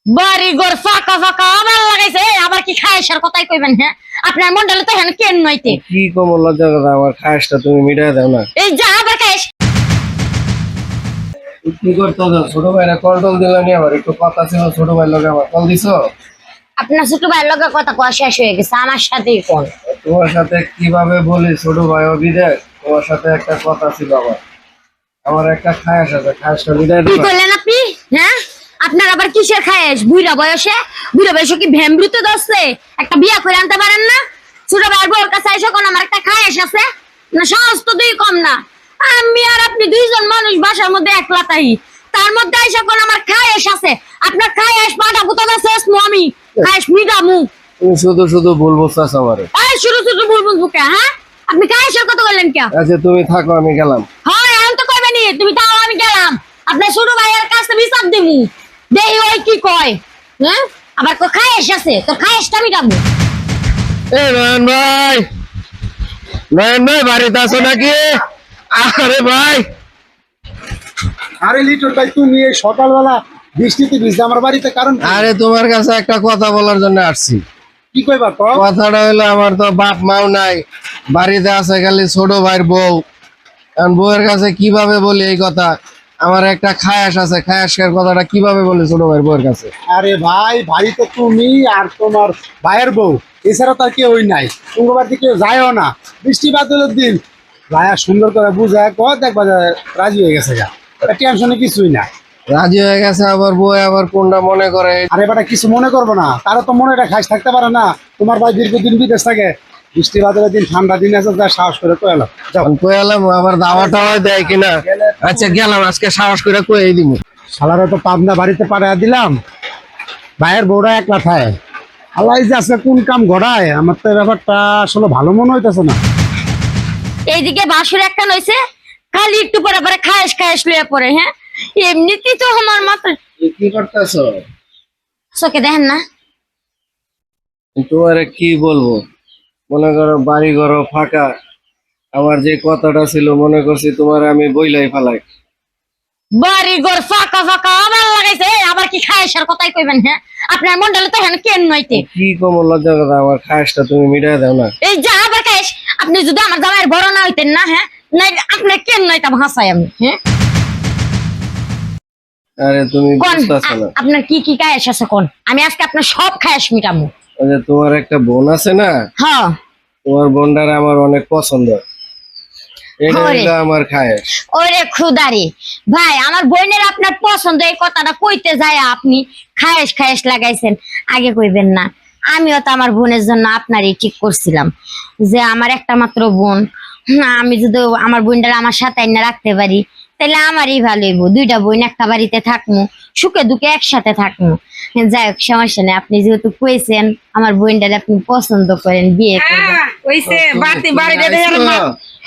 বাড়ি ঘর ফাঁকা ফাঁকা আবার লাগাইছে আবার কি খায়েশের কথাই কইবেন হ্যাঁ আপনার মন্ডলে তো হেন কেন নইতে কি কম লজ্জা কথা, আমার খাসটা তুমি মিটাই দাও না। এই যা আবার খায়েশ কি করতো ছোট ভাইরা কল টল দিল নি, আবার একটু কথা ছিল ছোট ভাই লগে আমার কল দিছো। আপনার ছোট ভাইয়ের লগে কথা কয়া শেষ হয়ে গেছে আমার সাথেই কোন তোমার সাথে কিভাবে বলি ছোট ভাইও বিদেশ, তোমার সাথে একটা কথা ছিল আমার একটা খায়াস আছে, খায়াসটা মিটাই কি দাও। করলেন আপনি হ্যাঁ আপনার আবার কিসের খায়েশ বুড়া বয়সে কি ভ্যামরুতে দছছে একটা বিয়া করে আনতে পারেন না ছোট ভাইয়ের বউর কাছে এসে কোন আমার একটা খায়েশ আছে না সাহস তো দুই কম না আমি আর আপনি দুইজন মানুষ বাসার মধ্যে একলা তাই তার মধ্যে এসে কোন আমার খায়েশ আছে আপনার খায়েশ পাটা পুতাটা শেষ আমি খায়েশ মিটামু তুমি শুধু শুধু বলবো চাষ আমারে। এই শুরু শুরু বলবো বুকে হ্যাঁ আপনি খায়েশের কথা বললেন কে আচ্ছা তুমি থাকো, আমি গেলাম। হ্যাঁ এখন তো কইবেনি তুমি তাও আমি গেলাম আপনার ছোট ভাইয়ের কাছে বিচার দিমু দেই ওই কি কয় হ্যাঁ আবার তো খায়েশ আছে তো খায়েশটা মিটাবো এ নয়ন ভাই, নয়ন ভাই বাড়িতে আছো নাকি? আরে ভাই, আরে লিটন ভাই, তুমি এই সকালবেলা বৃষ্টিতে ভিজতে আমার বাড়িতে কারণ কি? আরে তোমার কাছে একটা কথা বলার জন্য আসছি। কি কইবা কও? কথাটা হলো আমার তো বাপ মাও নাই, বাড়িতে আছে খালি ছোট ভাইয়ের বউ। এখন বউয়ের কাছে কিভাবে বলি এই কথা? আমার একটা খায়াস আছে, খায়াসের কথাটা কিভাবে বলি ছোট ভাইয়ের বউয়ের কাছে? আরে ভাই, বাড়িতে তুমি আর তোমার ভাইয়ের বউ, এছাড়া তার কেউই নাই। তোমার বাড়িতে কেউ যায়ও না। বৃষ্টি বাদলের দিন ভাইয়া সুন্দর করে বুঝায় কয় দেখবা যে রাজি হয়ে গেছে গা, টেনশনে কিছুই না। রাজি হয়ে গেছে, আবার বউ আবার কোনটা মনে করে। আরে বেটা কিছু মনে করবো না, তারও তো মনে এটা খাইস থাকতে পারে না। তোমার ভাই দীর্ঘদিন বিদেশ থাকে, বৃষ্টি বাদলের দিন ঠান্ডা দিন আছে, যা সাহস করে কয়ে এলো যাও। কয়ে এলাম আবার দাওয়া টাওয়া দেয় কিনা। আচ্ছা গেলাম, আজকে সাহস করে কয়ে দিব। শালারা তো পাবনা বাড়িতে পাঠাইয়া দিলাম, ভাইয়ের বউরা একলা খায়। আল্লাহ যে আছে কোন কাম ঘটায়, আমার তো এই ব্যাপারটা আসলে ভালো মনে হইতেছে না। এইদিকে বাসুর একটা নইছে খালি একটু পরে পরে খায়েশ খায়েশ লইয়া পড়ে হ্যাঁ এমনিতেই তো আমার মাত্র কি করতেছো? চোখে দেখেন না তোমারে কি বলবো, মনে করো বাড়ি ঘর ফাঁকা, আমার যে কথাটা ছিল মনে করছি তোমার আমি বইলাই ফেলাই। বাড়ি ঘর ফাঁকা ফাঁকা আবার লাগাইছে আবার কি খায়েশের কথাই কইবেন হ্যাঁ আপনার মন্ডলে তো হেন কেন নইতে কি কম লজ্জা কথা, আমার খাসটা তুমি মিটাই দাও না। এই যা আবার খায়েশ আপনি যদি আমার জামাইয়ের বড় না হইতেন না হ্যাঁ নাই আপনি কেন নইতাম হাসাই আমি হ্যাঁ আরে তুমি কোন বুঝতেছো না, আপনার কি কি খায়েশ আছে কোন আমি আজকে আপনার সব খায়েশ মিটামু ওই যে তোমার একটা বোন আছে না, হ্যাঁ তোমার বোনটার আমার অনেক পছন্দ, এটা ওরে। হলো আমার খায়েশ। ওরে খুদারি ভাই আমার বোনের আপনার পছন্দ এই কথাটা কইতে যায় আপনি খায়েশ খায়েশ লাগাইছেন আগে কইবেন না আমিও তো আমার বোনের জন্য আপনারই ঠিক করছিলাম যে আমার একটা মাত্র বোন না আমি যদি আমার বোনটা আমার সাথে এনে রাখতে পারি তাহলে আমারই ভালো হইব দুইটা বোন একটা বাড়িতে থাকবো সুখে দুঃখে একসাথে থাকবো যাই হোক সমস্যা নেই আপনি যেহেতু কইছেন আমার বোনটা আপনি পছন্দ করেন বিয়ে করবেন ওইসে বাড়তি বাড়িতে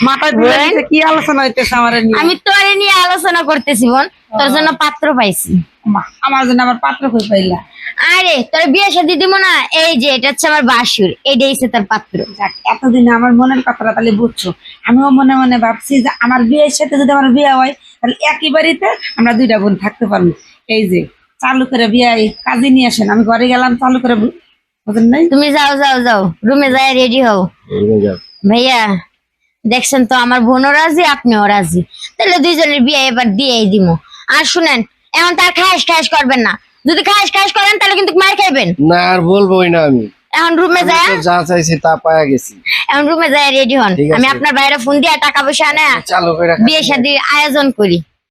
মাথায় তুলে দিছে, কি আলোচনা হইতেছে আমার নিয়ে? আমি তোরে নিয়ে আলোচনা করতেছি বোন তোর জন্য পাত্র পাইছি আমার জন্য আবার পাত্র কই পাইলা? আরে তোর বিয়ে শাদী দিব না এই যে এটা হচ্ছে আমার বাসুর এটাই হচ্ছে তোর পাত্র যাক, এতদিন আমার মনের কথাটা তাহলে বুঝছো। আমিও মনে মনে ভাবছি যে আমার বিয়ের সাথে যদি আমার বিয়ে হয় তাহলে একই বাড়িতে আমরা দুইটা বোন থাকতে পারবো। এই যে চালু করে বিয়ে কাজে নিয়ে আসেন, আমি ঘরে গেলাম চালু করে বুঝেন নাই। তুমি যাও যাও যাও রুমে যাই রেডি হও ভাইয়া দেখছেন তো আমার বোনও রাজি আপনিও রাজি তাহলে দুইজনের বিয়ে এবার দিয়েই দিব আর শুনেন এখন তার খায়েশ খায়েশ করবেন না যদি খায়েশ খায়েশ করেন তাহলে কিন্তু মার খাইবেন না আর বলবোই না, আমি এখন রুমে আমি যায় তো যা চাইছি তা পায়া গেছি। এখন রুমে যাই রেডি হন ঠিক আছে। আমি আপনার বাইরে ফোন দিয়ে টাকা পয়সা না চালু করে বিয়ে শাদীর আয়োজন করি